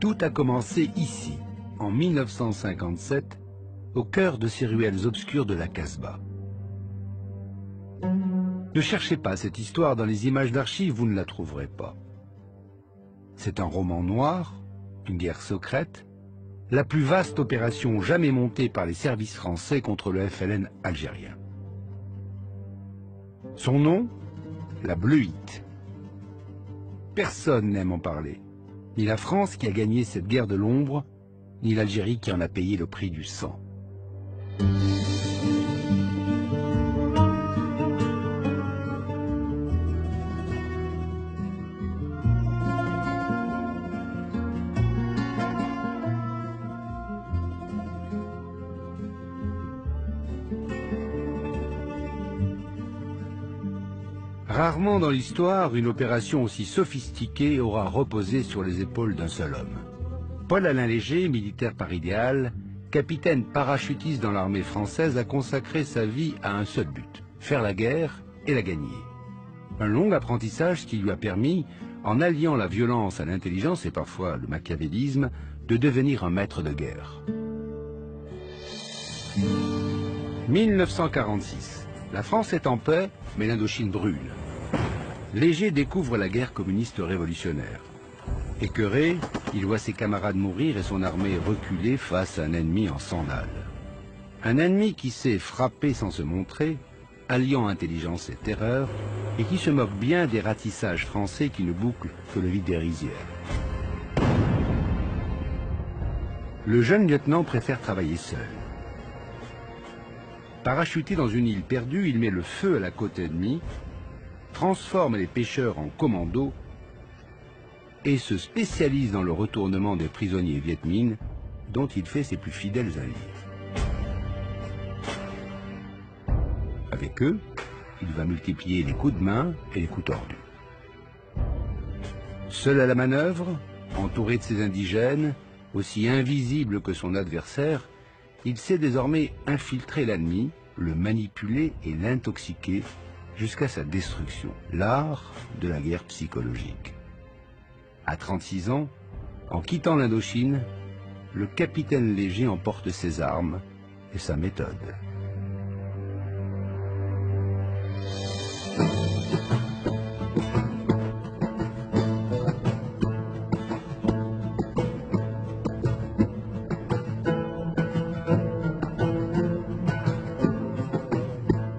Tout a commencé ici, en 1957, au cœur de ces ruelles obscures de la Casbah. Ne cherchez pas cette histoire dans les images d'archives, vous ne la trouverez pas. C'est un roman noir, une guerre secrète, la plus vaste opération jamais montée par les services français contre le FLN algérien. Son nom, la Bleuite. Personne n'aime en parler, ni la France qui a gagné cette guerre de l'ombre, ni l'Algérie qui en a payé le prix du sang. Rarement dans l'histoire, une opération aussi sophistiquée aura reposé sur les épaules d'un seul homme. Paul-Alain Léger, militaire par idéal, capitaine parachutiste dans l'armée française, a consacré sa vie à un seul but, faire la guerre et la gagner. Un long apprentissage qui lui a permis, en alliant la violence à l'intelligence et parfois le machiavélisme, de devenir un maître de guerre. 1946. La France est en paix, mais l'Indochine brûle. Léger découvre la guerre communiste révolutionnaire. Écœuré, il voit ses camarades mourir et son armée reculer face à un ennemi en sandales. Un ennemi qui sait frapper sans se montrer, alliant intelligence et terreur, et qui se moque bien des ratissages français qui ne bouclent que le vide des rizières. Le jeune lieutenant préfère travailler seul. Parachuté dans une île perdue, il met le feu à la côte ennemie, transforme les pêcheurs en commandos et se spécialise dans le retournement des prisonniers Viet Minh, dont il fait ses plus fidèles alliés. Avec eux, il va multiplier les coups de main et les coups tordus. Seul à la manœuvre, entouré de ses indigènes, aussi invisible que son adversaire, il sait désormais infiltrer l'ennemi, le manipuler et l'intoxiquer jusqu'à sa destruction. L'art de la guerre psychologique. À 36 ans, en quittant l'Indochine, le capitaine Léger emporte ses armes et sa méthode.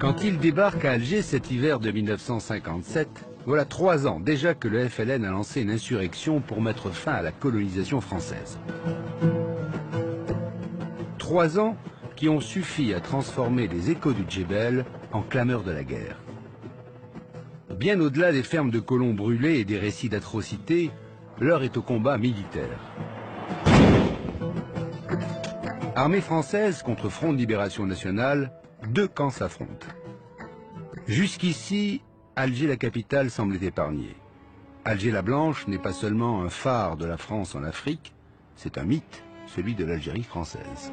Quand il débarque à Alger cet hiver de 1957, voilà 3 ans déjà que le FLN a lancé une insurrection pour mettre fin à la colonisation française. 3 ans qui ont suffi à transformer les échos du Djebel en clameurs de la guerre. Bien au-delà des fermes de colons brûlés et des récits d'atrocités, l'heure est au combat militaire. Armée française contre Front de Libération Nationale, 2 camps s'affrontent. Jusqu'ici, Alger la capitale semblait épargnée. Alger la Blanche n'est pas seulement un phare de la France en Afrique, c'est un mythe, celui de l'Algérie française.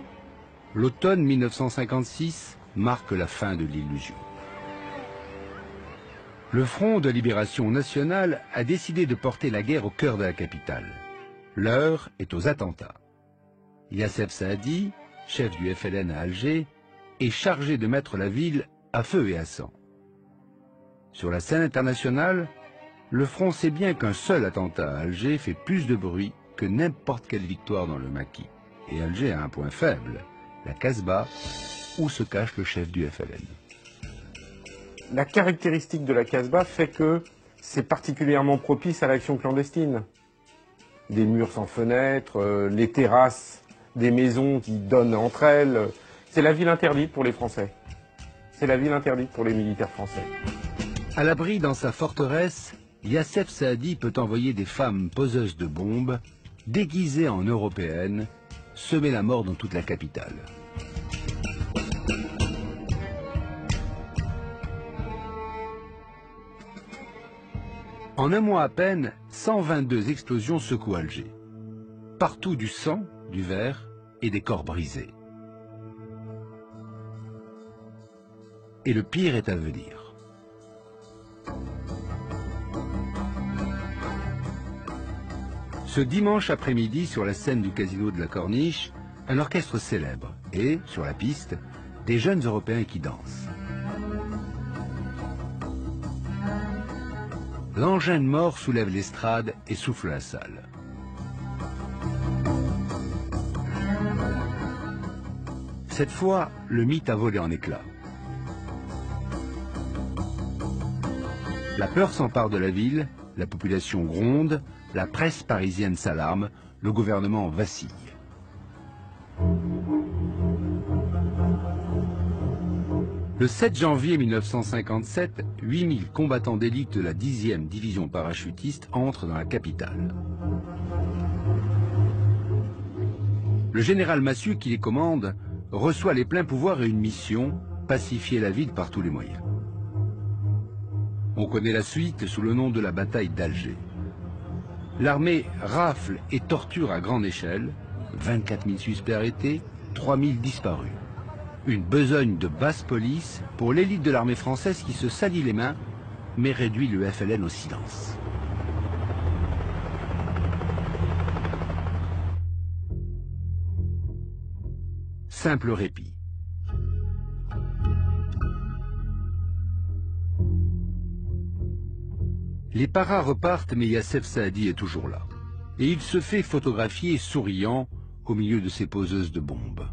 L'automne 1956 marque la fin de l'illusion. Le Front de Libération Nationale a décidé de porter la guerre au cœur de la capitale. L'heure est aux attentats. Yassef Saadi, chef du FLN à Alger, est chargé de mettre la ville à feu et à sang. Sur la scène internationale, le front sait bien qu'un seul attentat à Alger fait plus de bruit que n'importe quelle victoire dans le maquis. Et Alger a un point faible, la Casbah, où se cache le chef du FLN. La caractéristique de la Casbah fait que c'est particulièrement propice à l'action clandestine. Des murs sans fenêtres, les terrasses des maisons qui donnent entre elles. C'est la ville interdite pour les Français. C'est la ville interdite pour les militaires français. À l'abri dans sa forteresse, Yassef Saadi peut envoyer des femmes poseuses de bombes, déguisées en européennes, semer la mort dans toute la capitale. En un mois à peine, 122 explosions secouent Alger. Partout du sang, du verre et des corps brisés. Et le pire est à venir. Ce dimanche après-midi, sur la scène du casino de la Corniche, un orchestre célèbre et, sur la piste, des jeunes Européens qui dansent. L'engin de mort soulève l'estrade et souffle la salle. Cette fois, le mythe a volé en éclats. La peur s'empare de la ville, la population gronde, la presse parisienne s'alarme, le gouvernement vacille. Le 7 janvier 1957, 8000 combattants d'élite de la 10e division parachutiste entrent dans la capitale. Le général Massu, qui les commande, reçoit les pleins pouvoirs et une mission, pacifier la ville par tous les moyens. On connaît la suite sous le nom de la bataille d'Alger. L'armée rafle et torture à grande échelle, 24 000 suspects arrêtés, 3 000 disparus. Une besogne de basse police pour l'élite de l'armée française qui se salit les mains, mais réduit le FLN au silence. Simple répit. Les paras repartent, mais Yassef Saadi est toujours là. Et il se fait photographier souriant au milieu de ces poseuses de bombes.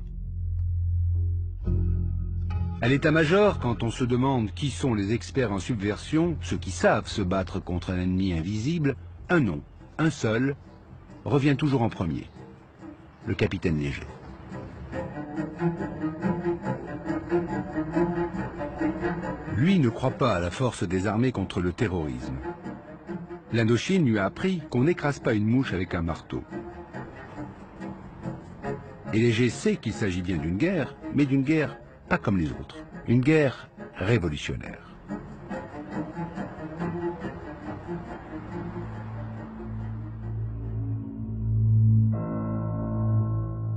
À l'état-major, quand on se demande qui sont les experts en subversion, ceux qui savent se battre contre un ennemi invisible, un nom, un seul, revient toujours en premier. Le capitaine Léger. Lui ne croit pas à la force des armées contre le terrorisme. L'Indochine lui a appris qu'on n'écrase pas une mouche avec un marteau. Et Léger sait qu'il s'agit bien d'une guerre, mais d'une guerre pas comme les autres. Une guerre révolutionnaire.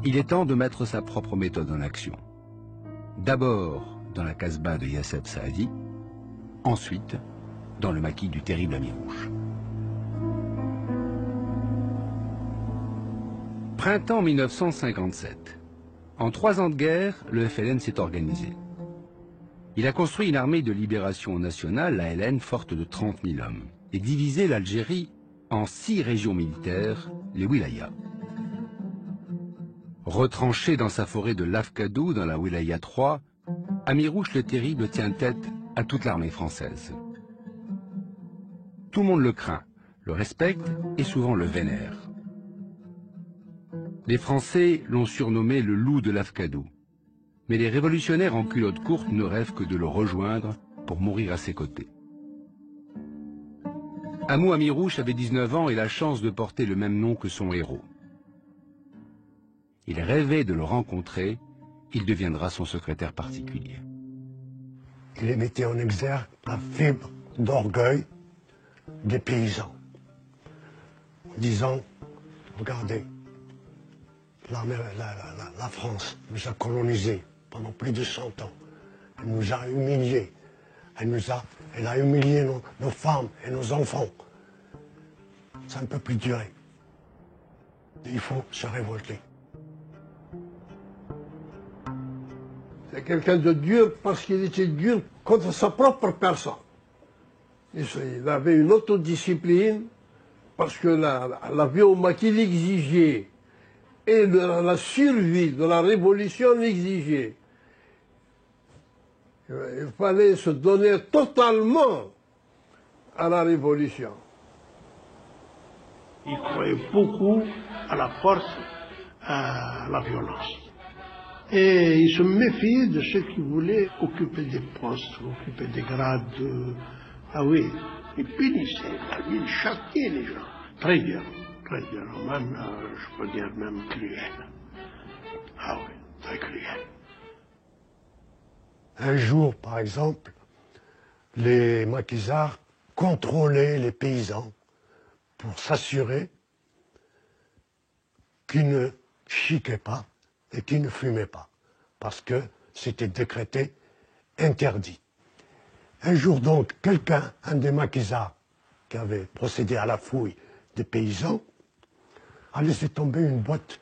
Il est temps de mettre sa propre méthode en action. D'abord dans la Casbah de Yassef Saadi, ensuite dans le maquis du terrible Amirouche. Printemps 1957. En 3 ans de guerre, le FLN s'est organisé. Il a construit une armée de libération nationale, la LN, forte de 30 000 hommes, et divisé l'Algérie en 6 régions militaires, les wilayas. Retranché dans sa forêt de Lafkadou, dans la wilaya 3, Amirouche le Terrible tient tête à toute l'armée française. Tout le monde le craint, le respecte et souvent le vénère. Les Français l'ont surnommé le loup de Lafkadou. Mais les révolutionnaires en culotte courte ne rêvent que de le rejoindre pour mourir à ses côtés. Amou Amirouche avait 19 ans et la chance de porter le même nom que son héros. Il rêvait de le rencontrer, il deviendra son secrétaire particulier. Il mettait en exergue la fibre d'orgueil des paysans, en disant, regardez, la France nous a colonisés pendant plus de 100 ans. Elle nous a humiliés. Elle a humilié nos femmes et nos enfants. Ça ne peut plus durer. Il faut se révolter. C'est quelqu'un de dur parce qu'il était dur contre sa propre personne. Il avait une autodiscipline parce que la vie au maquis l'exigeait. Et la survie de la révolution l'exigeait. Il fallait se donner totalement à la révolution. Il croyait beaucoup à la force, à la violence. Et il se méfiait de ceux qui voulaient occuper des postes, occuper des grades. Ah oui, il punissait, il châtiait les gens. Très dur, même, je peux dire même cruel. Ah oui, très cruel. Un jour, par exemple, les maquisards contrôlaient les paysans pour s'assurer qu'ils ne chiquaient pas et qu'ils ne fumaient pas, parce que c'était décrété interdit. Un jour donc, quelqu'un, un des maquisards, qui avait procédé à la fouille des paysans, a laissé tomber une boîte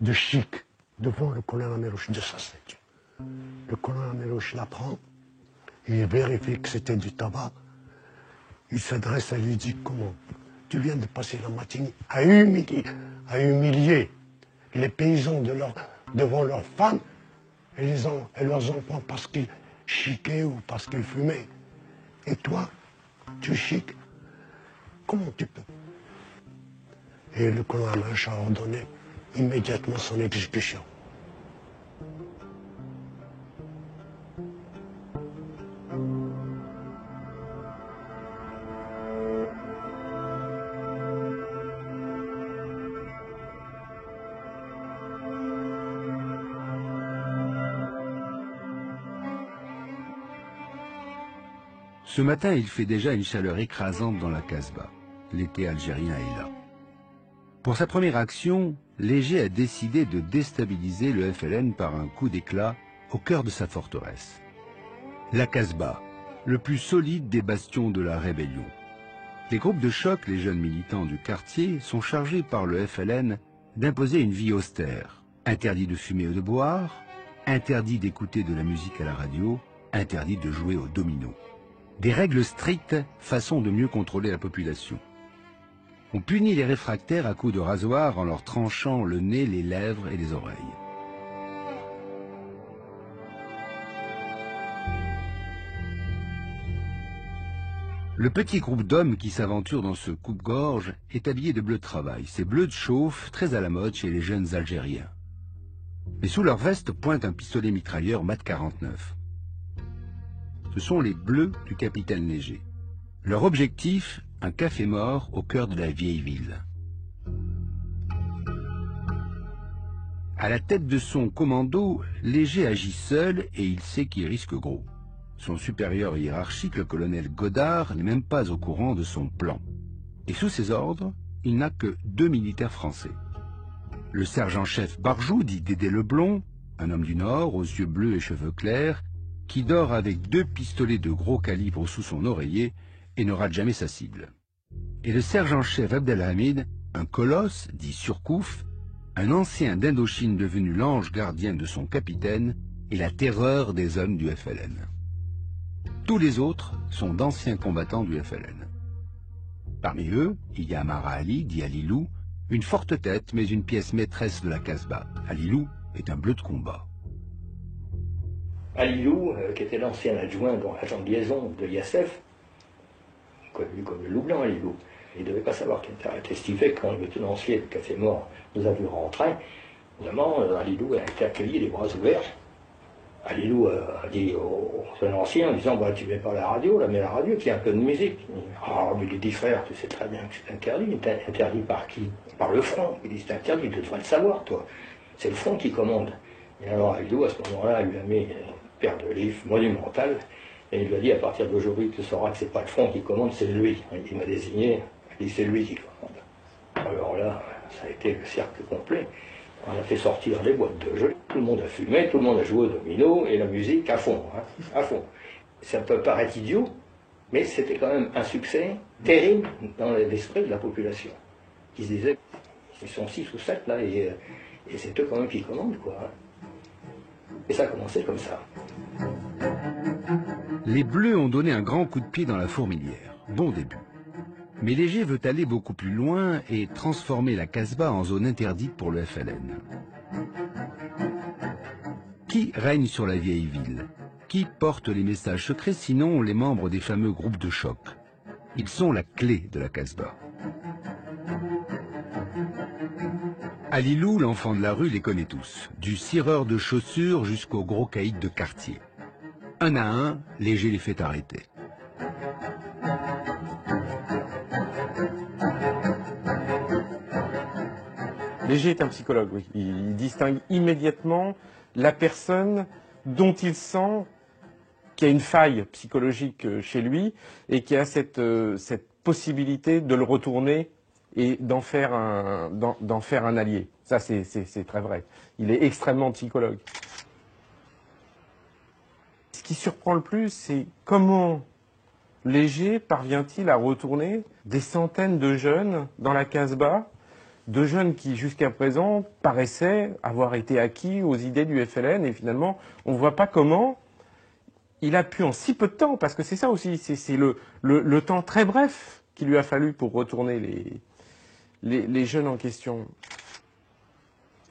de chic devant le colonel Amérouche de sa statue. Le colonel Amérouche la prend, il vérifie que c'était du tabac. Il s'adresse à lui et dit, comment tu viens de passer la matinée à humilier les paysans devant leurs femmes et leurs enfants parce qu'ils chiquaient ou parce qu'ils fumaient. Et toi, tu chiques. Comment tu peux? Et le colonel Amérouche a ordonné immédiatement son exécution. Ce matin, il fait déjà une chaleur écrasante dans la Casbah. L'été algérien est là. Pour sa première action, Léger a décidé de déstabiliser le FLN par un coup d'éclat au cœur de sa forteresse. La Casbah, le plus solide des bastions de la rébellion. Les groupes de choc, les jeunes militants du quartier, sont chargés par le FLN d'imposer une vie austère. Interdit de fumer ou de boire, interdit d'écouter de la musique à la radio, interdit de jouer au domino. Des règles strictes, façon de mieux contrôler la population. On punit les réfractaires à coups de rasoir en leur tranchant le nez, les lèvres et les oreilles. Le petit groupe d'hommes qui s'aventure dans ce coupe-gorge est habillé de bleu de travail. Ces bleus de chauffe, très à la mode chez les jeunes Algériens. Mais sous leur veste pointe un pistolet mitrailleur Mat 49. Ce sont les bleus du capitaine Léger. Leur objectif, un café mort au cœur de la vieille ville. À la tête de son commando, Léger agit seul et il sait qu'il risque gros. Son supérieur hiérarchique, le colonel Godard, n'est même pas au courant de son plan. Et sous ses ordres, il n'a que 2 militaires français. Le sergent-chef Barjou, dit Dédé Leblond, un homme du Nord, aux yeux bleus et cheveux clairs, qui dort avec 2 pistolets de gros calibre sous son oreiller et ne rate jamais sa cible. Et le sergent-chef Abdelhamid, un colosse, dit Surcouf, un ancien d'Indochine devenu l'ange gardien de son capitaine et la terreur des hommes du FLN. Tous les autres sont d'anciens combattants du FLN. Parmi eux, il y a Amara Ali, dit Alilou, une forte tête mais une pièce maîtresse de la Casbah. Alilou est un bleu de combat. Alilou, qui était l'ancien adjoint, agent de liaison de l'ISF, connu comme le loup blanc, Alilou. Il ne devait pas savoir qu'est-ce qu'il fait quand le tenancier du café mort nous a vu rentrer. Évidemment, Alilou a été accueilli les bras ouverts. Alilou a dit au tenancier en disant bah, tu mets pas la radio, là, mets la radio, qu'il y a un peu de musique. Ah, mais il dit frère, tu sais très bien que c'est interdit. Interdit par qui? Par le front. Il dit c'est interdit, tu devrais le savoir, toi. C'est le front qui commande. Et alors Alilou, à ce moment-là, lui a mis une paire de livres monumentales. Et il lui a dit, à partir d'aujourd'hui, tu sauras que c'est pas le front qui commande, c'est lui. Il m'a désigné, il dit, c'est lui qui commande. Alors là, ça a été le cercle complet. On a fait sortir les boîtes de jeu, tout le monde a fumé, tout le monde a joué au domino, et la musique à fond, hein, à fond. Ça peut paraître idiot, mais c'était quand même un succès terrible dans l'esprit de la population. Qui se disait, ils sont 6 ou 7 là, et c'est eux quand même qui commandent, quoi. Et ça a commencé comme ça. Les Bleus ont donné un grand coup de pied dans la fourmilière. Bon début. Mais Léger veut aller beaucoup plus loin et transformer la Casbah en zone interdite pour le FLN. Qui règne sur la vieille ville? Qui porte les messages secrets sinon les membres des fameux groupes de choc? Ils sont la clé de la Casbah. Alilou, l'enfant de la rue, les connaît tous. Du cireur de chaussures jusqu'au gros caïd de quartier. Un à un, Léger les fait arrêter. Léger est un psychologue, oui. Il distingue immédiatement la personne dont il sent qu'il y a une faille psychologique chez lui et qui a cette possibilité de le retourner et d'en faire un allié. Ça, c'est très vrai. Il est extrêmement psychologue. Ce qui surprend le plus, c'est comment Léger parvient-il à retourner des centaines de jeunes dans la Casbah de jeunes qui, jusqu'à présent, paraissaient avoir été acquis aux idées du FLN, et finalement, on ne voit pas comment il a pu en si peu de temps, parce que c'est ça aussi, c'est le temps très bref qu'il lui a fallu pour retourner les jeunes en question.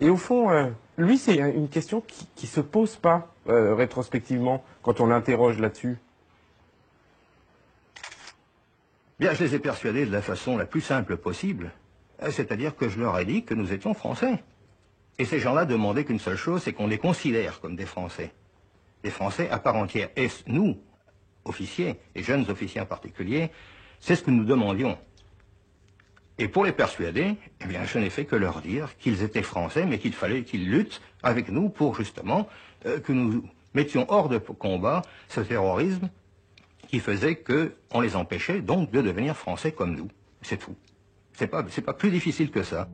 Et au fond, lui, c'est une question qui ne se pose pas rétrospectivement quand on l'interroge là-dessus. Bien, je les ai persuadés de la façon la plus simple possible, c'est-à-dire que je leur ai dit que nous étions Français. Et ces gens-là demandaient qu'une seule chose, c'est qu'on les considère comme des Français à part entière. Et nous, officiers, et jeunes officiers en particulier, c'est ce que nous demandions. Et pour les persuader, eh bien, je n'ai fait que leur dire qu'ils étaient Français, mais qu'il fallait qu'ils luttent avec nous pour justement que nous mettions hors de combat ce terrorisme qui faisait qu'on les empêchait donc de devenir Français comme nous. C'est tout. C'est pas plus difficile que ça.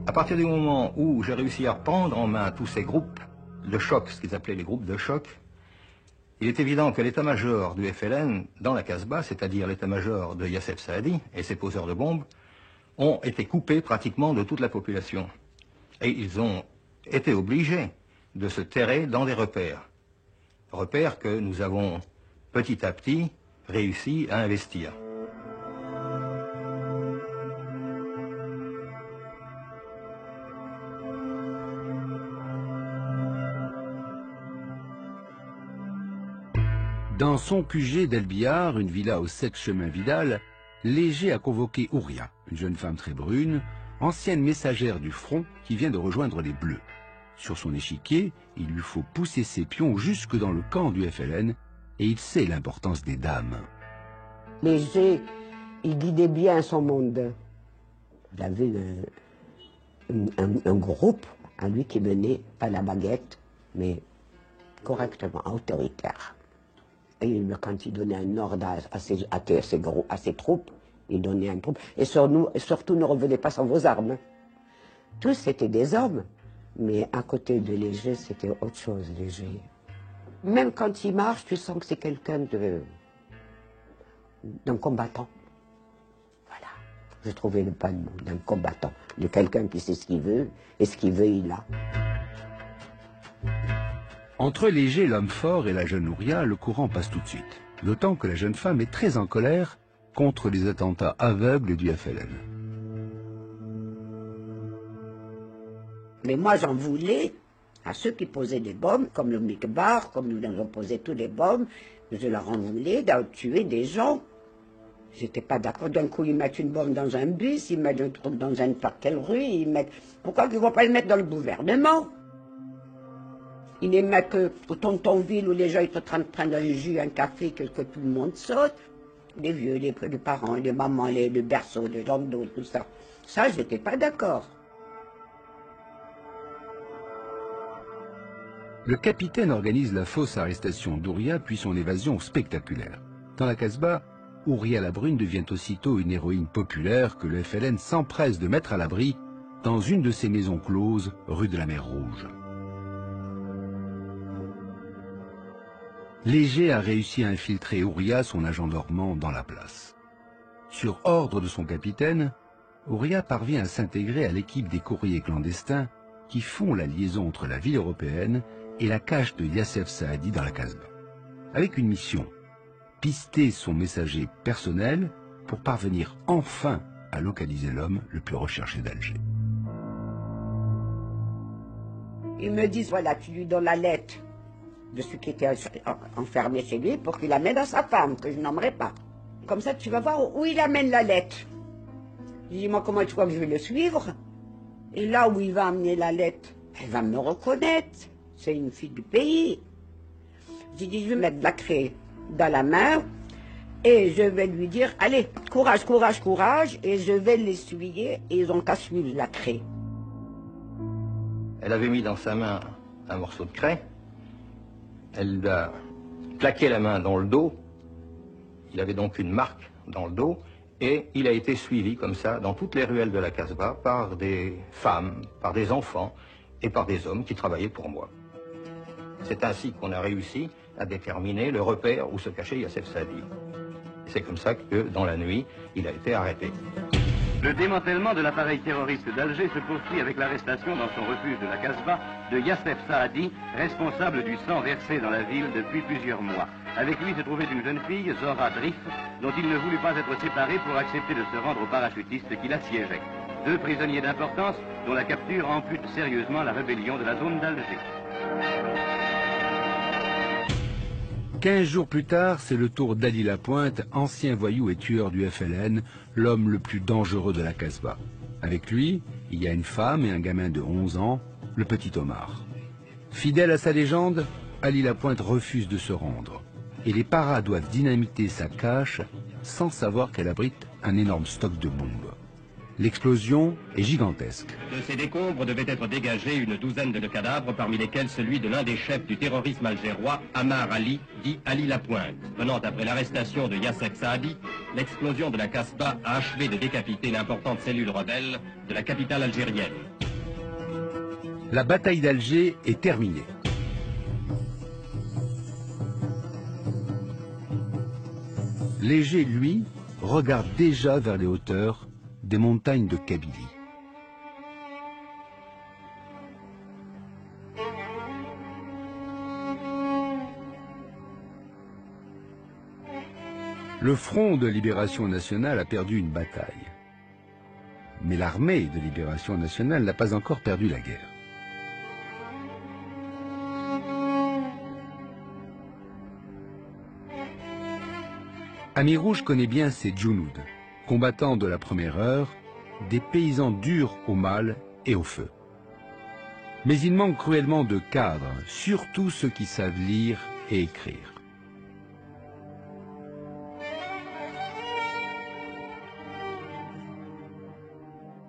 À partir du moment où j'ai réussi à prendre en main tous ces groupes de choc, ce qu'ils appelaient les groupes de choc, il est évident que l'état-major du FLN dans la Casbah, c'est-à-dire l'état-major de Yassef Saadi et ses poseurs de bombes, ont été coupés pratiquement de toute la population. Et ils ont été obligés de se terrer dans des repères. Repères que nous avons petit à petit réussi à investir. Dans son QG d'El Biar, une villa aux 7 chemins Vidal, Léger a convoqué Ouria, une jeune femme très brune, ancienne messagère du front qui vient de rejoindre les Bleus. Sur son échiquier, il lui faut pousser ses pions jusque dans le camp du FLN et il sait l'importance des dames. Léger, il guidait bien son monde. Il avait un groupe à lui qui menait, pas la baguette, mais correctement, autoritaire. Et quand il donnait un ordre à ses troupes, il donnait un troupe. Et surtout, ne revenez pas sans vos armes. Tous, c'était des hommes. Mais à côté de Léger, c'était autre chose, Léger. Même quand il marche, tu sens que c'est quelqu'un d'un combattant. Voilà. Je trouvais le pas de mot, d'un combattant. De quelqu'un qui sait ce qu'il veut, et ce qu'il veut, il l'a. Entre Léger, l'homme fort, et la jeune Ouria, le courant passe tout de suite. D'autant que la jeune femme est très en colère contre les attentats aveugles du FLN. Mais moi, j'en voulais à ceux qui posaient des bombes, comme le Mikbar, comme nous avons posé tous les bombes. Je leur en voulais de tuer des gens. J'étais pas d'accord. D'un coup, ils mettent une bombe dans un bus, ils mettent un truc dans une quelle rue, ils mettent... Pourquoi ils ne vont pas le mettre dans le gouvernement? Ils les mettent au tontonville où les gens sont en train de prendre un jus, un café, que tout le monde saute. Les vieux, les parents, les mamans, le berceau, les jambes d'eau, tout ça. Ça, je n'étais pas d'accord. Le capitaine organise la fausse arrestation d'Ouria puis son évasion spectaculaire. Dans la Casbah, Ouria la Brune devient aussitôt une héroïne populaire que le FLN s'empresse de mettre à l'abri dans une de ses maisons closes, rue de la Mer Rouge. Léger a réussi à infiltrer Ouria, son agent dormant, dans la place. Sur ordre de son capitaine, Ouria parvient à s'intégrer à l'équipe des courriers clandestins qui font la liaison entre la ville européenne et la cache de Yassef Saadi dans la Casbah. Avec une mission, pister son messager personnel pour parvenir enfin à localiser l'homme le plus recherché d'Alger. Ils me disent, voilà, tu lui donnes la lettre de celui qui était enfermé chez lui pour qu'il amène à sa femme, que je n'aimerais pas. Comme ça, tu vas voir où il amène la lettre. Je dis, moi, comment tu crois que je vais le suivre? Et là où il va amener la lettre, elle va me reconnaître. C'est une fille du pays. J'ai dit, je vais mettre de la craie dans la main et je vais lui dire, allez, courage, courage, courage, et je vais l'essuyer et ils ont qu'à suivre la craie. Elle avait mis dans sa main un morceau de craie. Elle lui a plaqué la main dans le dos. Il avait donc une marque dans le dos. Et il a été suivi comme ça dans toutes les ruelles de la Casbah par des femmes, par des enfants et par des hommes qui travaillaient pour moi. C'est ainsi qu'on a réussi à déterminer le repère où se cachait Youssef Saadi. C'est comme ça que, dans la nuit, il a été arrêté. Le démantèlement de l'appareil terroriste d'Alger se poursuit avec l'arrestation dans son refuge de la Casbah de Youssef Saadi, responsable du sang versé dans la ville depuis plusieurs mois. Avec lui se trouvait une jeune fille, Zora Drif, dont il ne voulut pas être séparé pour accepter de se rendre aux parachutistes qui l'assiégeaient. 2 prisonniers d'importance dont la capture ampute sérieusement la rébellion de la zone d'Alger. 15 jours plus tard, c'est le tour d'Ali Lapointe, ancien voyou et tueur du FLN, l'homme le plus dangereux de la Casbah. Avec lui, il y a une femme et un gamin de 11 ans, le petit Omar. Fidèle à sa légende, Ali Lapointe refuse de se rendre. Et les paras doivent dynamiter sa cache sans savoir qu'elle abrite un énorme stock de bombes. L'explosion est gigantesque. De ces décombres devait être dégagée une douzaine de cadavres, parmi lesquels celui de l'un des chefs du terrorisme algérois, Ammar Ali, dit Ali Lapointe. Venant après l'arrestation de Youssef Saadi, l'explosion de la Casbah a achevé de décapiter l'importante cellule rebelle de la capitale algérienne. La bataille d'Alger est terminée. Léger, lui, regarde déjà vers les hauteurs des montagnes de Kabylie. Le Front de Libération Nationale a perdu une bataille. Mais l'armée de Libération Nationale n'a pas encore perdu la guerre. Ami Rouge connaît bien ces Djounoud, combattants de la première heure, des paysans durs au mal et au feu. Mais il manque cruellement de cadres, surtout ceux qui savent lire et écrire.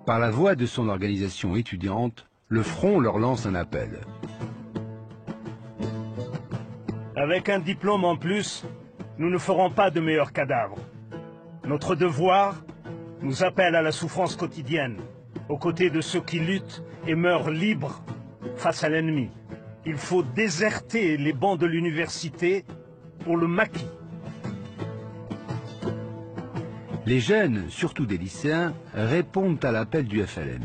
Par la voix de son organisation étudiante, le Front leur lance un appel. Avec un diplôme en plus, nous ne ferons pas de meilleurs cadavres. Notre devoir nous appelle à la souffrance quotidienne, aux côtés de ceux qui luttent et meurent libres face à l'ennemi. Il faut déserter les bancs de l'université pour le maquis. Les jeunes, surtout des lycéens, répondent à l'appel du FLN.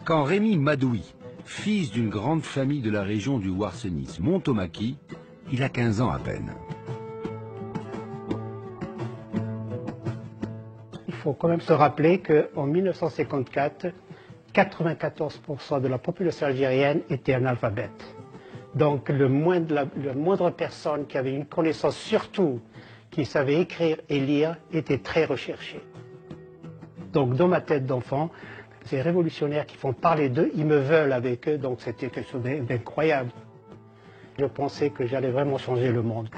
Quand Rémi Madoui, fils d'une grande famille de la région du Ouarsenis, monte au maquis, il a 15 ans à peine. Il faut quand même se rappeler qu'en 1954, 94% de la population algérienne était analphabète. Donc la moindre personne qui avait une connaissance, surtout qui savait écrire et lire, était très recherchée. Donc dans ma tête d'enfant, ces révolutionnaires qui font parler d'eux, ils me veulent avec eux, donc c'était quelque chose d'incroyable. Je pensais que j'allais vraiment changer le monde.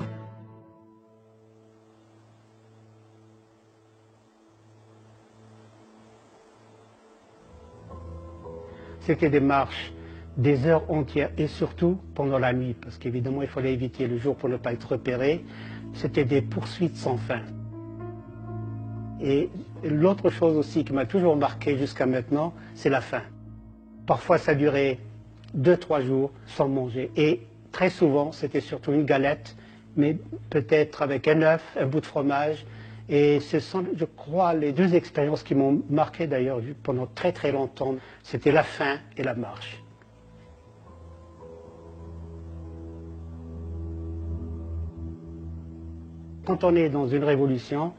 C'était des marches, des heures entières, et surtout pendant la nuit, parce qu'évidemment il fallait éviter le jour pour ne pas être repéré. C'était des poursuites sans fin. Et l'autre chose aussi qui m'a toujours marqué jusqu'à maintenant, c'est la faim. Parfois ça durait 2-3 jours sans manger, et très souvent c'était surtout une galette, mais peut-être avec un œuf, un bout de fromage. Et ce sont, je crois, les 2 expériences qui m'ont marqué d'ailleurs pendant très très longtemps. C'était la faim et la marche. Quand on est dans une révolution,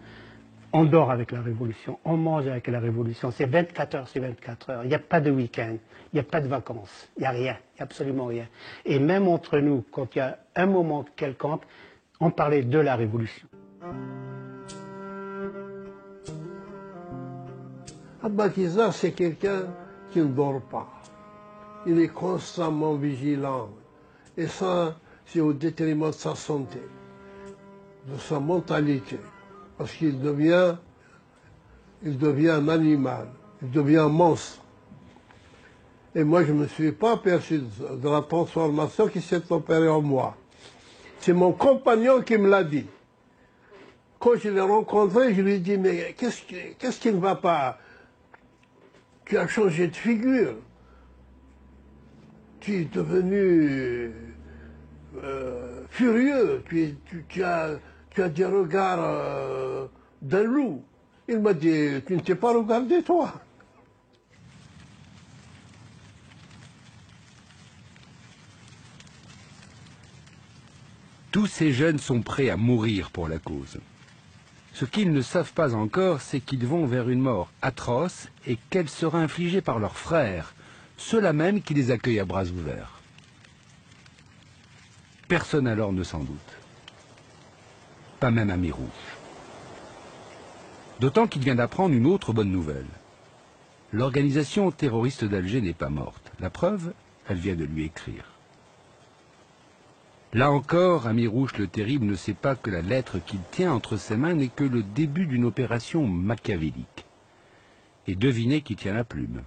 on dort avec la révolution, on mange avec la révolution. C'est 24 heures sur 24 heures. Il n'y a pas de week-end, il n'y a pas de vacances, il n'y a rien, il n'y a absolument rien. Et même entre nous, quand il y a un moment quelconque, on parlait de la révolution. Abakiza, c'est quelqu'un qui ne dort pas. Il est constamment vigilant. Et ça, c'est au détriment de sa santé, de sa mentalité. Parce qu'il devient un animal, il devient un monstre. Et moi, je ne me suis pas aperçu de la transformation qui s'est opérée en moi. C'est mon compagnon qui me l'a dit. Quand je l'ai rencontré, je lui ai dit, mais qu'est-ce qui ne va pas? Tu as changé de figure. Tu es devenu furieux, tu as des regards d'un loup. Il m'a dit, tu ne t'es pas regardé, toi. Tous ces jeunes sont prêts à mourir pour la cause. Ce qu'ils ne savent pas encore, c'est qu'ils vont vers une mort atroce et qu'elle sera infligée par leurs frères, ceux-là même qui les accueillent à bras ouverts. Personne alors ne s'en doute. Pas même Ami Rouge. D'autant qu'il vient d'apprendre une autre bonne nouvelle. L'organisation terroriste d'Alger n'est pas morte. La preuve, elle vient de lui écrire. Là encore, Ami Rouge le Terrible ne sait pas que la lettre qu'il tient entre ses mains n'est que le début d'une opération machiavélique. Et devinez qui tient la plume.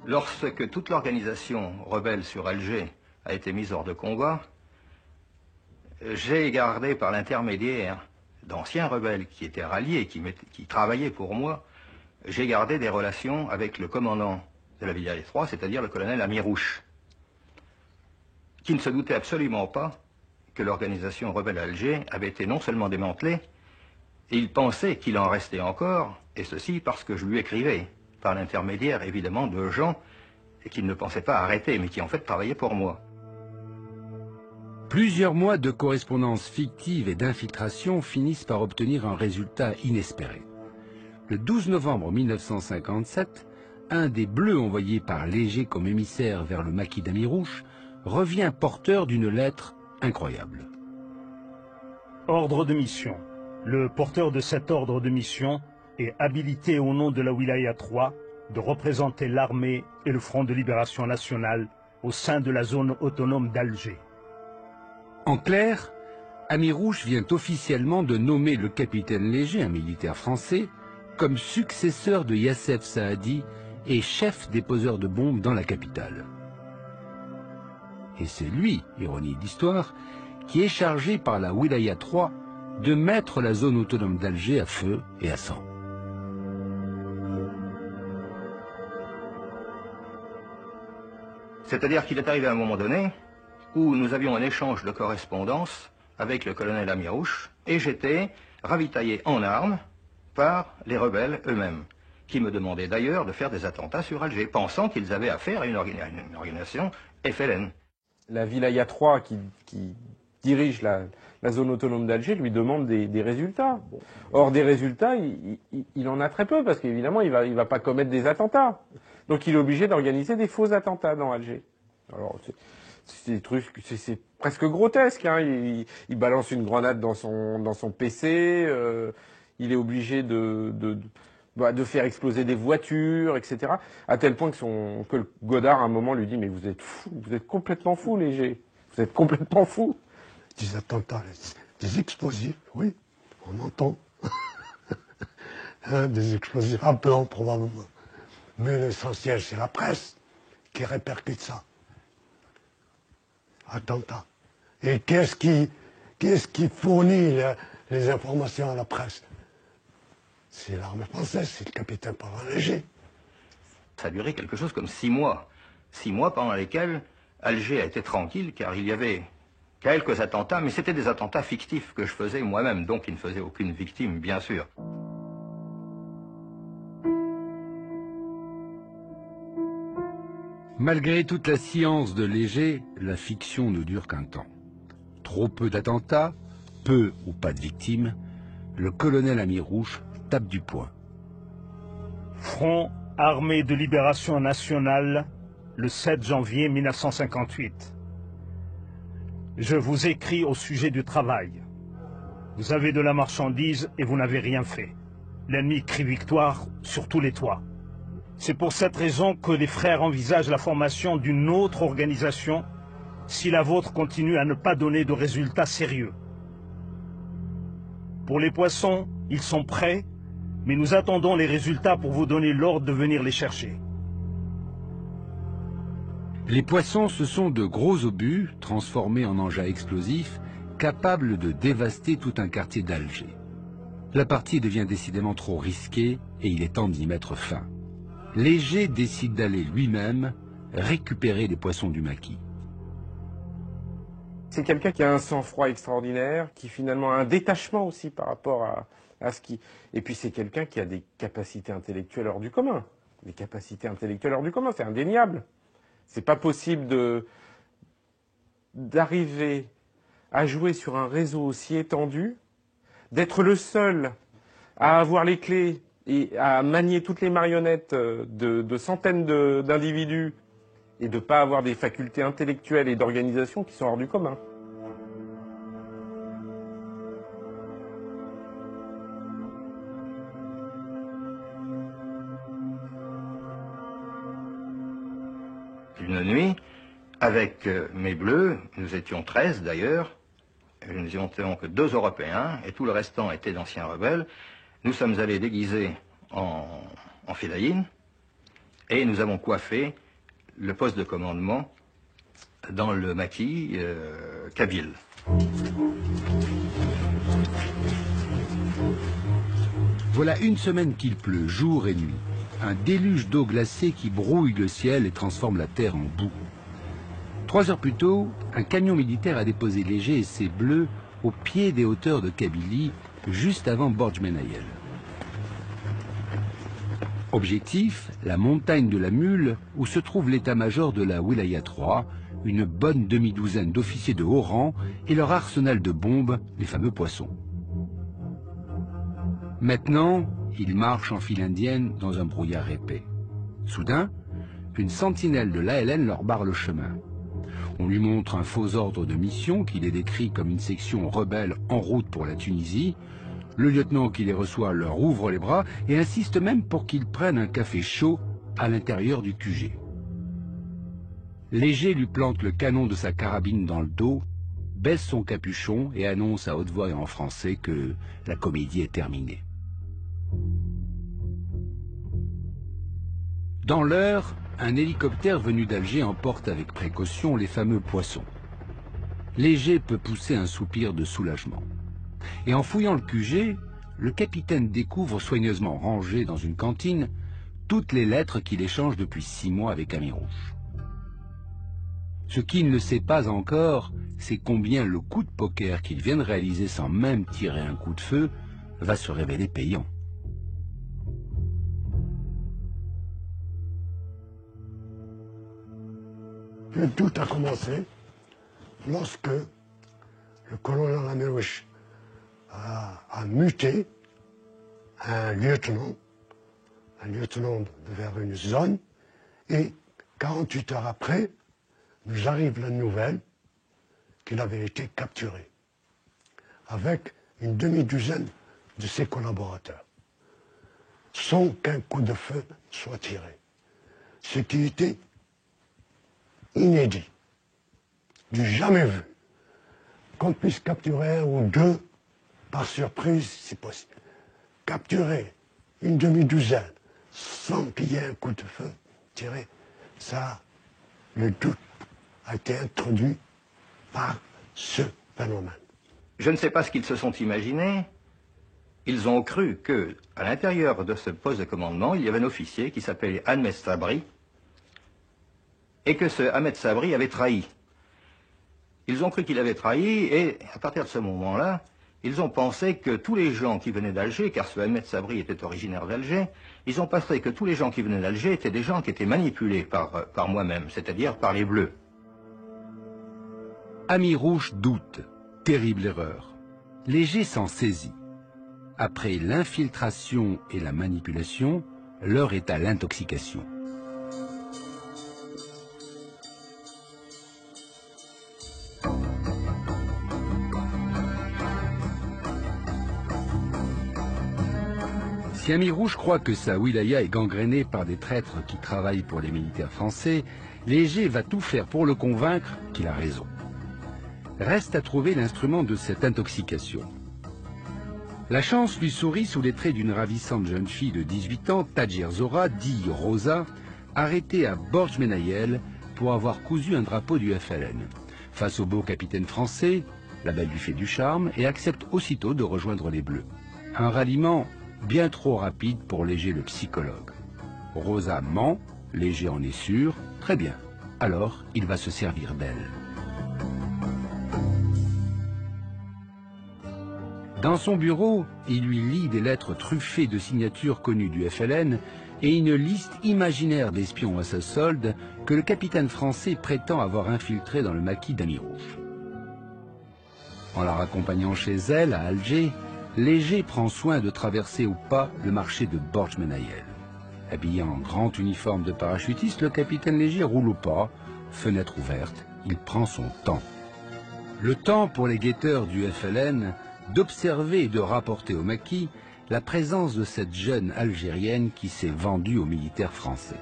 Lorsque toute l'organisation rebelle sur Alger a été mise hors de combat, j'ai gardé par l'intermédiaire d'anciens rebelles qui étaient ralliés, qui travaillaient pour moi, j'ai gardé des relations avec le commandant de la Wilaya 3, c'est-à-dire le colonel Ami Rouge, qui ne se doutait absolument pas que l'organisation rebelle à Alger avait été non seulement démantelée, et il pensait qu'il en restait encore, et ceci parce que je lui écrivais, par l'intermédiaire évidemment de gens qu'il ne pensait pas arrêter, mais qui en fait travaillaient pour moi. Plusieurs mois de correspondance fictive et d'infiltration finissent par obtenir un résultat inespéré. Le 12 novembre 1957, un des bleus envoyés par Léger comme émissaire vers le maquis d'Ami Rouge revient porteur d'une lettre incroyable. Ordre de mission. Le porteur de cet ordre de mission est habilité au nom de la Wilaya 3 de représenter l'armée et le Front de Libération Nationale au sein de la zone autonome d'Alger. En clair, Ami Rouge vient officiellement de nommer le capitaine Léger, un militaire français, comme successeur de Yassef Saadi et chef des poseurs de bombes dans la capitale. Et c'est lui, ironie d'histoire, qui est chargé par la Wilaya 3 de mettre la zone autonome d'Alger à feu et à sang. C'est-à-dire qu'il est arrivé à un moment donné où nous avions un échange de correspondance avec le colonel Ami Rouge, et j'étais ravitaillé en armes par les rebelles eux-mêmes, qui me demandaient d'ailleurs de faire des attentats sur Alger, pensant qu'ils avaient affaire à une organisation FLN. La Wilaya 3 qui dirige la zone autonome d'Alger lui demande des résultats. Or, des résultats, il en a très peu, parce qu'évidemment, il va pas commettre des attentats. Donc, il est obligé d'organiser des faux attentats dans Alger. Alors, c'est des trucs, c'est presque grotesque, hein. Il balance une grenade dans son PC, il est obligé de faire exploser des voitures, etc. À tel point que le Godard, à un moment, lui dit « Mais vous êtes fous, vous êtes complètement fous, Léger. Vous êtes complètement fous. » Des attentats, des explosifs, oui, on entend. Hein, des explosifs à blanc, probablement. Mais l'essentiel, c'est la presse qui répercute ça. Attentats. Et qu'est-ce qui fournit les informations à la presse? C'est l'armée française, c'est le capitaine Léger. Ça a duré quelque chose comme 6 mois. 6 mois pendant lesquels Alger a été tranquille, car il y avait quelques attentats, mais c'était des attentats fictifs que je faisais moi-même, donc qui ne faisaient aucune victime, bien sûr. Malgré toute la science de Léger, la fiction ne dure qu'un temps. Trop peu d'attentats, peu ou pas de victimes, le colonel Ami Rouge tape du poing. Front Armée de Libération Nationale, le 7 janvier 1958. Je vous écris au sujet du travail. Vous avez de la marchandise et vous n'avez rien fait. L'ennemi crie victoire sur tous les toits. C'est pour cette raison que les frères envisagent la formation d'une autre organisation si la vôtre continue à ne pas donner de résultats sérieux. Pour les poissons, ils sont prêts, mais nous attendons les résultats pour vous donner l'ordre de venir les chercher. Les poissons, ce sont de gros obus transformés en engins explosifs, capable de dévaster tout un quartier d'Alger. La partie devient décidément trop risquée et il est temps d'y mettre fin. Léger décide d'aller lui-même récupérer les poissons du maquis. C'est quelqu'un qui a un sang-froid extraordinaire, qui finalement a un détachement aussi par rapport à ce qui... Et puis c'est quelqu'un qui a des capacités intellectuelles hors du commun. Des capacités intellectuelles hors du commun, c'est indéniable. C'est pas possible d'arriver à jouer sur un réseau aussi étendu, d'être le seul à avoir les clés et à manier toutes les marionnettes de centaines d'individus et de ne pas avoir des facultés intellectuelles et d'organisation qui sont hors du commun. Une nuit, avec mes bleus, nous étions 13 d'ailleurs, nous n'étions que 2 Européens et tout le restant était d'anciens rebelles, nous sommes allés déguisés en fedayines et nous avons coiffé le poste de commandement dans le maquis Kabyle. Voilà une semaine qu'il pleut, jour et nuit. Un déluge d'eau glacée qui brouille le ciel et transforme la terre en boue. 3 heures plus tôt, un camion militaire a déposé Léger et ses bleus au pied des hauteurs de Kabylie, juste avant Borj-Menayel. Objectif, la montagne de la Mule, où se trouve l'état-major de la Wilaya 3, une bonne demi-douzaine d'officiers de haut rang et leur arsenal de bombes, les fameux poissons. Maintenant, ils marchent en file indienne dans un brouillard épais. Soudain, une sentinelle de l'ALN leur barre le chemin. On lui montre un faux ordre de mission qui les décrit comme une section rebelle en route pour la Tunisie. Le lieutenant qui les reçoit leur ouvre les bras et insiste même pour qu'ils prennent un café chaud à l'intérieur du QG. Léger lui plante le canon de sa carabine dans le dos, baisse son capuchon et annonce à haute voix et en français que la comédie est terminée. Dans l'heure, un hélicoptère venu d'Alger emporte avec précaution les fameux poissons. Léger peut pousser un soupir de soulagement. Et en fouillant le QG, le capitaine découvre soigneusement rangées dans une cantine toutes les lettres qu'il échange depuis 6 mois avec Amirouche. Ce qu'il ne sait pas encore, c'est combien le coup de poker qu'il vient de réaliser sans même tirer un coup de feu va se révéler payant. Tout a commencé lorsque le colonel Amirouche a muté un lieutenant vers une zone et 48 heures après, nous arrive la nouvelle qu'il avait été capturé avec une demi-douzaine de ses collaborateurs sans qu'un coup de feu soit tiré. Ce qui était inédit, du jamais vu. Qu'on puisse capturer 1 ou 2 par surprise, si possible. Capturer une demi-douzaine sans qu'il y ait un coup de feu tiré, ça, le doute a été introduit par ce phénomène. Je ne sais pas ce qu'ils se sont imaginés. Ils ont cru que, à l'intérieur de ce poste de commandement, il y avait un officier qui s'appelait Ahmed Sabri, et que ce Ahmed Sabri avait trahi. Ils ont cru qu'il avait trahi, et à partir de ce moment-là, ils ont pensé que tous les gens qui venaient d'Alger, car ce Ahmed Sabri était originaire d'Alger, ils ont pensé que tous les gens qui venaient d'Alger étaient des gens qui étaient manipulés par moi-même, c'est-à-dire par les Bleus. Amirouche doute. Terrible erreur. Léger s'en saisit. Après l'infiltration et la manipulation, l'heure est à l'intoxication. Si Amirouche croit que sa wilaya est gangrénée par des traîtres qui travaillent pour les militaires français, Léger va tout faire pour le convaincre qu'il a raison. Reste à trouver l'instrument de cette intoxication. La chance lui sourit sous les traits d'une ravissante jeune fille de 18 ans, Tadjer Zora, dit Rosa, arrêtée à Borj-Menayel pour avoir cousu un drapeau du FLN. Face au beau capitaine français, La belle lui fait du charme et accepte aussitôt de rejoindre les Bleus. Un ralliement bien trop rapide pour Léger le psychologue. Rosa ment, Léger en est sûr, très bien. Alors, il va se servir d'elle. Dans son bureau, il lui lit des lettres truffées de signatures connues du FLN et une liste imaginaire d'espions à sa solde que le capitaine français prétend avoir infiltrés dans le maquis d'Amirouche. En la raccompagnant chez elle, à Alger, Léger prend soin de traverser au pas le marché de Borj-Menayel. Habillé en grand uniforme de parachutiste, le capitaine Léger roule au pas, fenêtre ouverte, il prend son temps. Le temps pour les guetteurs du FLN d'observer et de rapporter au maquis la présence de cette jeune Algérienne qui s'est vendue aux militaires français.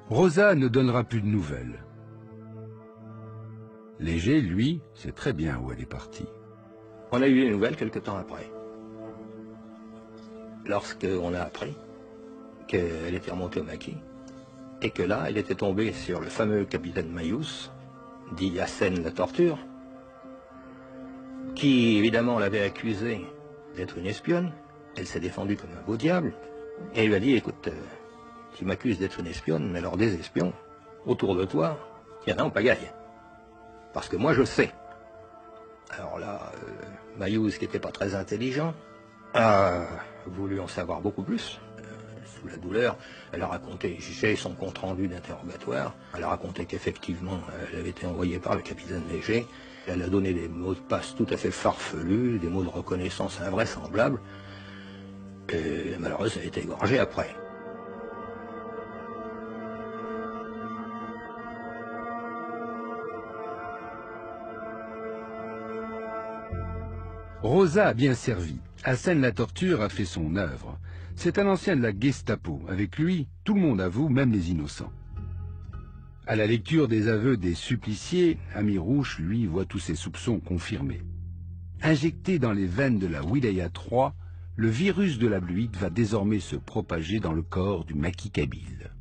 Rosa ne donnera plus de nouvelles. Léger, lui, sait très bien où elle est partie. On a eu les nouvelles quelque temps après. Lorsqu'on a appris qu'elle était remontée au maquis, et que là, elle était tombée sur le fameux capitaine Mayous, dit Yassine la torture, qui évidemment l'avait accusée d'être une espionne. Elle s'est défendue comme un beau diable, et il lui a dit, écoute, tu m'accuses d'être une espionne, mais alors des espions, autour de toi, il y en a en pagaille. Parce que moi je sais. Alors là, Mayous, qui n'était pas très intelligent, a voulu en savoir beaucoup plus. Sous la douleur, elle a raconté, j'ai son compte-rendu d'interrogatoire, elle a raconté qu'effectivement, elle avait été envoyée par le capitaine Léger. Elle a donné des mots de passe tout à fait farfelus, des mots de reconnaissance invraisemblables, et malheureusement, elle a été égorgée après. Rosa a bien servi. Hassen la torture a fait son œuvre. C'est un ancien de la Gestapo. Avec lui, tout le monde avoue, même les innocents. À la lecture des aveux des suppliciés, Amirouche, lui, voit tous ses soupçons confirmés. Injecté dans les veines de la Wilaya III, le virus de la bluite va désormais se propager dans le corps du maquis kabyle.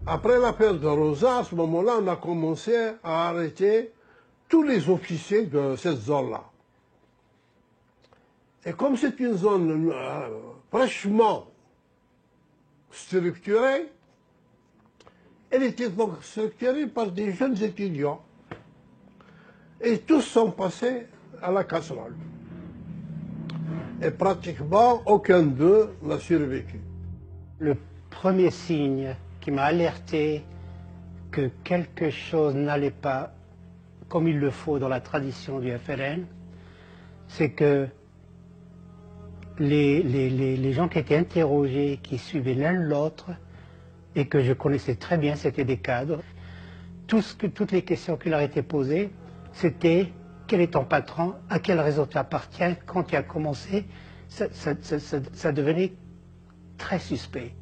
Après l'affaire de Rosa, à ce moment-là, on a commencé à arrêter tous les officiers de cette zone-là. Et comme c'est une zone fraîchement structurée, elle était donc structurée par des jeunes étudiants. Et tous sont passés à la casserole. Et pratiquement aucun d'eux n'a survécu. Le premier signe qui m'a alerté que quelque chose n'allait pas comme il le faut dans la tradition du FLN, c'est que les gens qui étaient interrogés, qui suivaient l'un l'autre, et que je connaissais très bien, c'était des cadres, toutes les questions qui leur étaient posées, c'était quel est ton patron, à quel réseau tu appartiens, quand tu as commencé, ça devenait très suspect.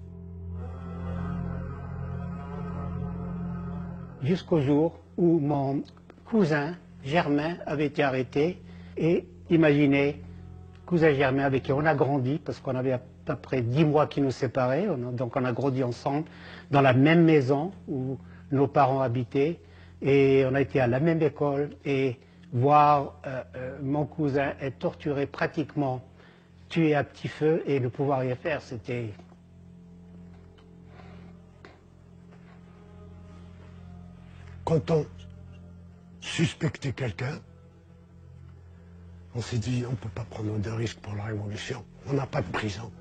Jusqu'au jour où mon cousin Germain avait été arrêté, et imaginez, cousin Germain avec qui on a grandi, parce qu'on avait à peu près 10 mois qui nous séparaient, donc on a grandi ensemble dans la même maison où nos parents habitaient, et on a été à la même école, et voir mon cousin être torturé, pratiquement tué à petit feu, et ne pouvoir rien faire, c'était... Quand on suspectait quelqu'un, on s'est dit, on ne peut pas prendre de risques pour la révolution. On n'a pas de prison,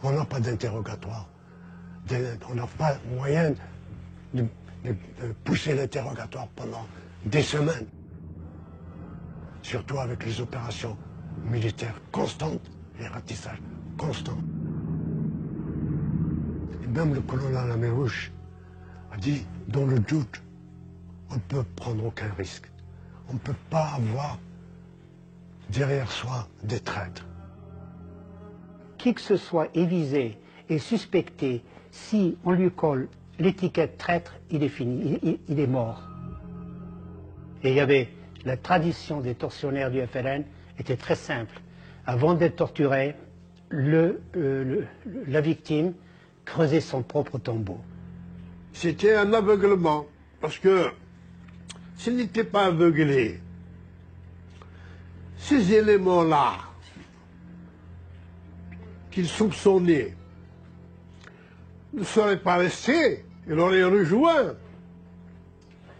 on n'a pas d'interrogatoire, on n'a pas moyen de pousser l'interrogatoire pendant des semaines. Surtout avec les opérations militaires constantes, les ratissages constants. Et même le colonel Amirouche a dit, dans le doute, on ne peut prendre aucun risque. On ne peut pas avoir derrière soi des traîtres. Qui que ce soit est visé et suspecté, si on lui colle l'étiquette traître, il est fini, il est mort. Et il y avait la tradition des tortionnaires du FLN était très simple. Avant d'être torturé, la victime creusait son propre tombeau. C'était un aveuglement, parce que s'il n'était pas aveuglé, ces éléments-là qu'il soupçonnait ne seraient pas restés, il aurait rejoint.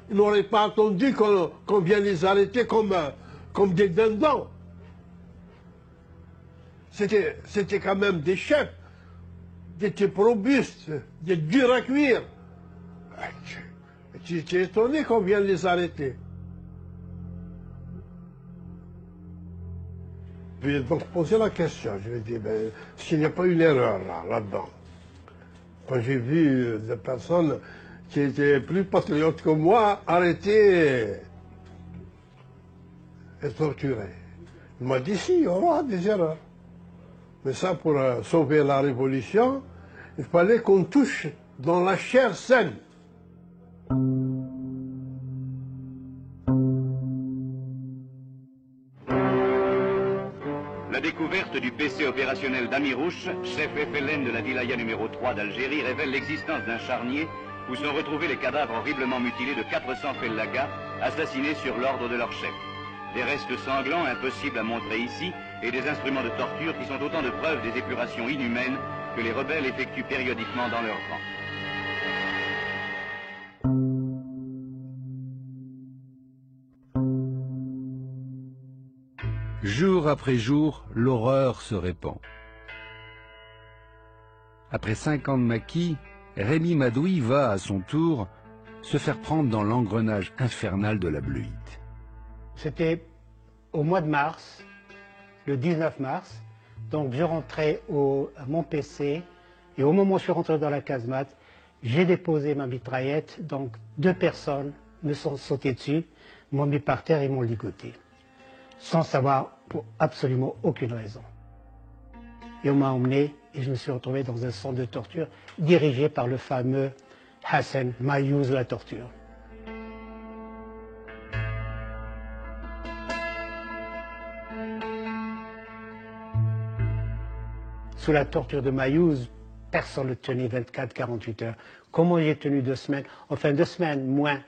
Il n'aurait pas attendu qu'on vienne les arrêter comme des dindons. C'était quand même des chefs, des types robustes, des durs à cuire. Tu es étonné qu'on vienne les arrêter. Je lui ai donc posé la question, je lui ai dit, ben, s'il n'y a pas une erreur là-dedans. Quand j'ai vu des personnes qui étaient plus patriotes que moi arrêtées et torturées. Il m'a dit, si, il y aura des erreurs. Mais ça, pour sauver la révolution, il fallait qu'on touche dans la chair saine. La découverte du PC opérationnel d'Amirouche, chef FLN de la wilaya numéro 3 d'Algérie, révèle l'existence d'un charnier où sont retrouvés les cadavres horriblement mutilés de 400 fellagas assassinés sur l'ordre de leur chef. Des restes sanglants impossibles à montrer ici et des instruments de torture qui sont autant de preuves des épurations inhumaines que les rebelles effectuent périodiquement dans leurs rangs. Jour après jour, l'horreur se répand. Après 5 ans de maquis, Rémy Madoui va, à son tour, se faire prendre dans l'engrenage infernal de la bleuite. C'était au mois de mars, le 19 mars, donc je rentrais à mon PC, et au moment où je suis rentré dans la casemate, j'ai déposé ma mitraillette, donc 2 personnes me sont sautées dessus, m'ont mis par terre et m'ont ligoté, sans savoir pour absolument aucune raison. Et on m'a emmené et je me suis retrouvé dans un centre de torture dirigé par le fameux Hassan Mayouz la torture. Sous la torture de Mayouz, personne ne tenait 24-48 heures. Comment j'ai tenu 2 semaines? Enfin 2 semaines, moins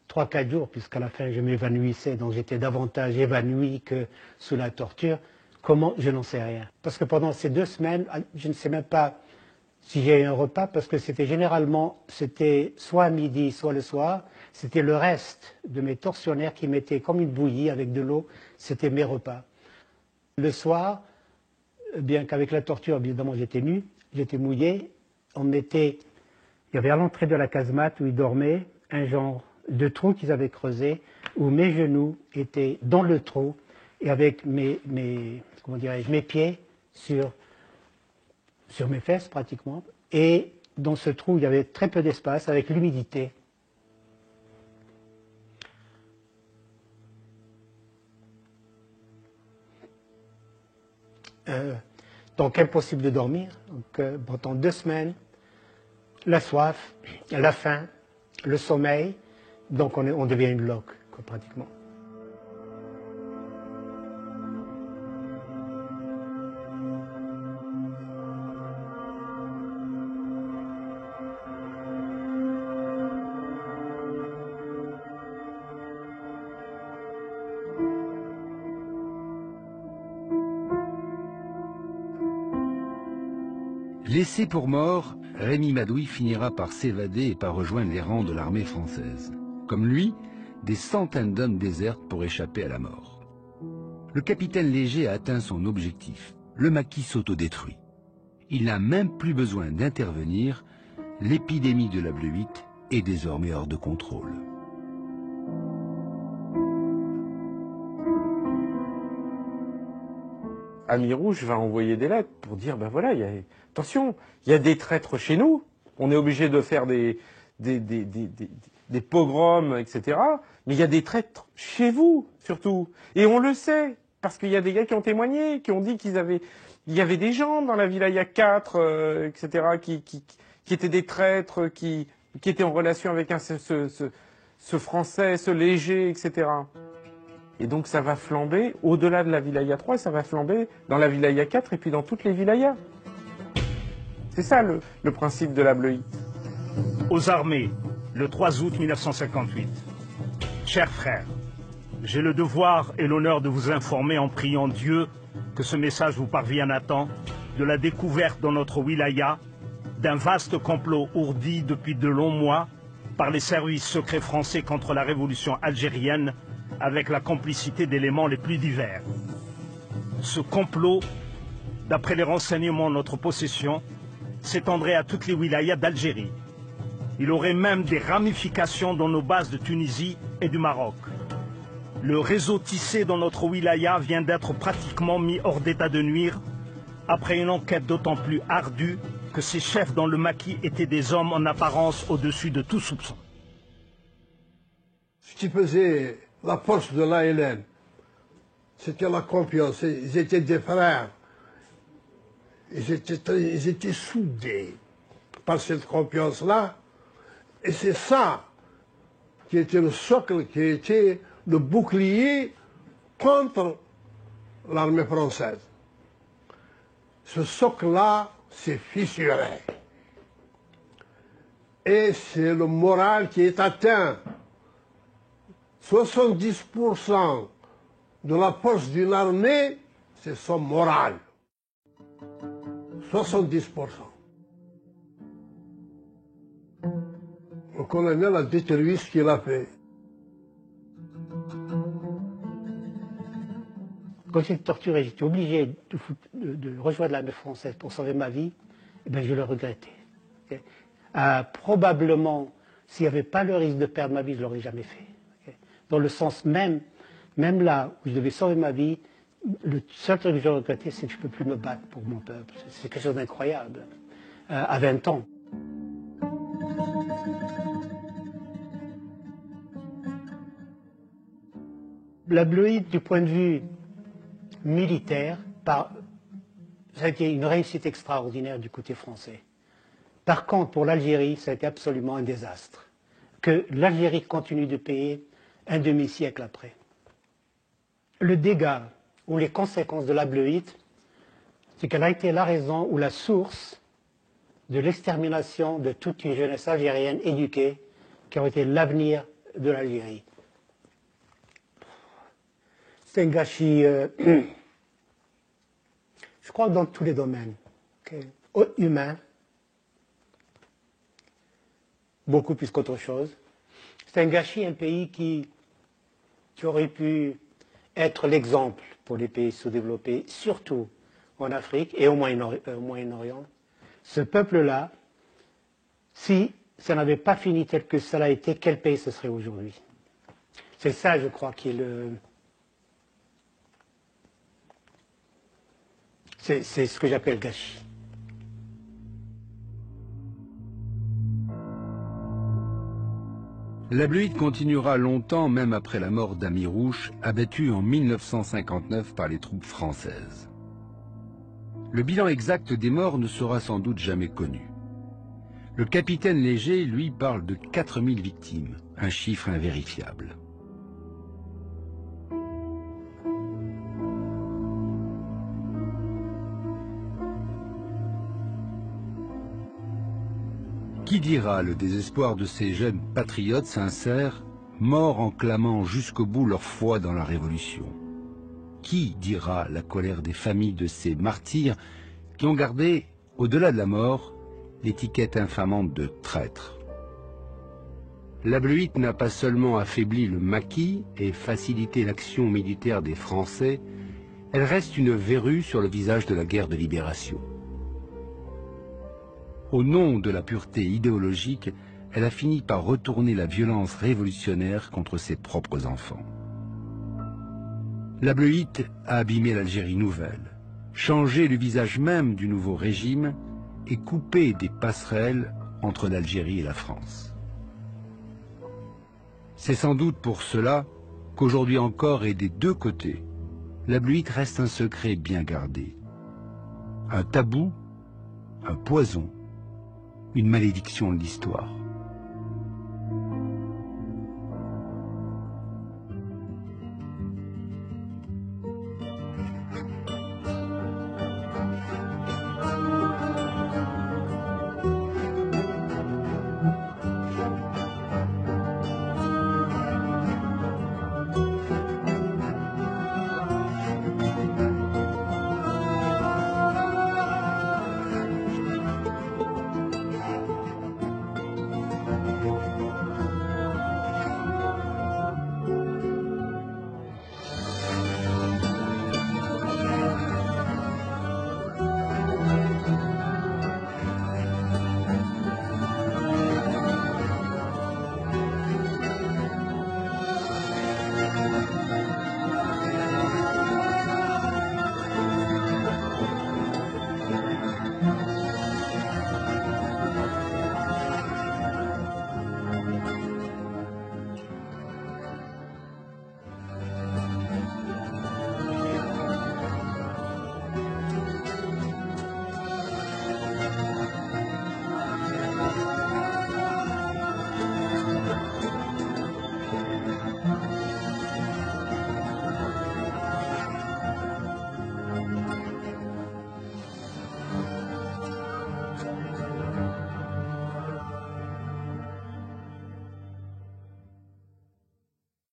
3-4 jours, puisqu'à la fin je m'évanouissais, donc j'étais davantage évanoui que sous la torture. Comment? Je n'en sais rien. Parce que pendant ces 2 semaines, je ne sais même pas si j'ai eu un repas, parce que c'était généralement, c'était soit à midi, soit le soir, c'était le reste de mes tortionnaires qui mettaient comme une bouillie avec de l'eau, c'était mes repas. Le soir, bien qu'avec la torture, évidemment, j'étais nu, j'étais mouillé, il y avait à l'entrée de la casemate où ils dormaient, un genre de trou qu'ils avaient creusé, où mes genoux étaient dans le trou, et avec mes pieds sur mes fesses pratiquement, et dans ce trou, il y avait très peu d'espace, avec l'humidité. Donc impossible de dormir. Donc, pendant 2 semaines, la soif, la faim, le sommeil, donc on devient une loque, quoi, pratiquement. Laissé pour mort, Rémy Madoui finira par s'évader et par rejoindre les rangs de l'armée française. Comme lui, des centaines d'hommes désertent pour échapper à la mort. Le capitaine Léger a atteint son objectif. Le maquis s'autodétruit. Il n'a même plus besoin d'intervenir. L'épidémie de la bleuite est désormais hors de contrôle. Amirouche va envoyer des lettres pour dire, ben voilà, attention, il y a des traîtres chez nous, on est obligé de faire des pogroms, etc. Mais il y a des traîtres chez vous, surtout. Et on le sait, parce qu'il y a des gars qui ont témoigné, qui ont dit il y avait des gens dans la wilaya 4, etc., qui étaient des traîtres, qui étaient en relation avec ce Français, ce Léger, etc. Et donc ça va flamber au-delà de la wilaya 3, ça va flamber dans la wilaya 4 et puis dans toutes les wilayas. C'est ça le principe de la bleuite. Aux armées, le 3 août 1958. Chers frères, j'ai le devoir et l'honneur de vous informer en priant Dieu que ce message vous parvienne à temps de la découverte dans notre wilaya d'un vaste complot ourdi depuis de longs mois par les services secrets français contre la révolution algérienne avec la complicité d'éléments les plus divers. Ce complot, d'après les renseignements de notre possession, s'étendrait à toutes les wilayas d'Algérie. Il aurait même des ramifications dans nos bases de Tunisie et du Maroc. Le réseau tissé dans notre wilaya vient d'être pratiquement mis hors d'état de nuire après une enquête d'autant plus ardue que ses chefs dans le maquis étaient des hommes en apparence au-dessus de tout soupçon. Ce qui faisait la force de l'ALN, c'était la confiance. Ils étaient des frères. Ils étaient soudés par cette confiance-là. Et c'est ça qui était le socle, qui était le bouclier contre l'armée française. Ce socle-là s'est fissuré. Et c'est le moral qui est atteint. 70% de la force d'une armée, c'est son moral. 70%. Le colonel a détruit ce qu'il a fait. Quand j'étais torturé, j'étais obligé de rejoindre l'armée française pour sauver ma vie, eh bien, je le regrettais. Okay. Probablement, s'il n'y avait pas le risque de perdre ma vie, je ne l'aurais jamais fait. Okay. Dans le sens même là où je devais sauver ma vie, le seul truc que je regrettais, c'est que je ne peux plus me battre pour mon peuple. C'est quelque chose d'incroyable. À 20 ans. La Bleuite, du point de vue militaire, ça a été une réussite extraordinaire du côté français. Par contre, pour l'Algérie, ça a été absolument un désastre. Que l'Algérie continue de payer un demi-siècle après. Le dégât ou les conséquences de la Bleuite, c'est qu'elle a été la raison ou la source de l'extermination de toute une jeunesse algérienne éduquée qui aurait été l'avenir de l'Algérie. C'est un gâchis, je crois, dans tous les domaines. Okay. Humain, beaucoup plus qu'autre chose. C'est un gâchis, un pays qui aurait pu être l'exemple pour les pays sous-développés, surtout en Afrique et au Moyen-Orient. Ce peuple-là, si ça n'avait pas fini tel que cela a été, quel pays ce serait aujourd'hui? C'est ça, je crois, qui est le... C'est ce que j'appelle gâchis. La Bleuite continuera longtemps, même après la mort d'Amirouche, abattu en 1959 par les troupes françaises. Le bilan exact des morts ne sera sans doute jamais connu. Le capitaine Léger, lui, parle de 4000 victimes, un chiffre invérifiable. Qui dira le désespoir de ces jeunes patriotes sincères, morts en clamant jusqu'au bout leur foi dans la Révolution? Qui dira la colère des familles de ces martyrs qui ont gardé, au-delà de la mort, l'étiquette infamante de traître? La Bleuite n'a pas seulement affaibli le maquis et facilité l'action militaire des Français, elle reste une verrue sur le visage de la guerre de libération. Au nom de la pureté idéologique, elle a fini par retourner la violence révolutionnaire contre ses propres enfants. La Bleuite a abîmé l'Algérie nouvelle, changé le visage même du nouveau régime et coupé des passerelles entre l'Algérie et la France. C'est sans doute pour cela qu'aujourd'hui encore et des deux côtés, la Bleuite reste un secret bien gardé. Un tabou, un poison, une malédiction de l'histoire.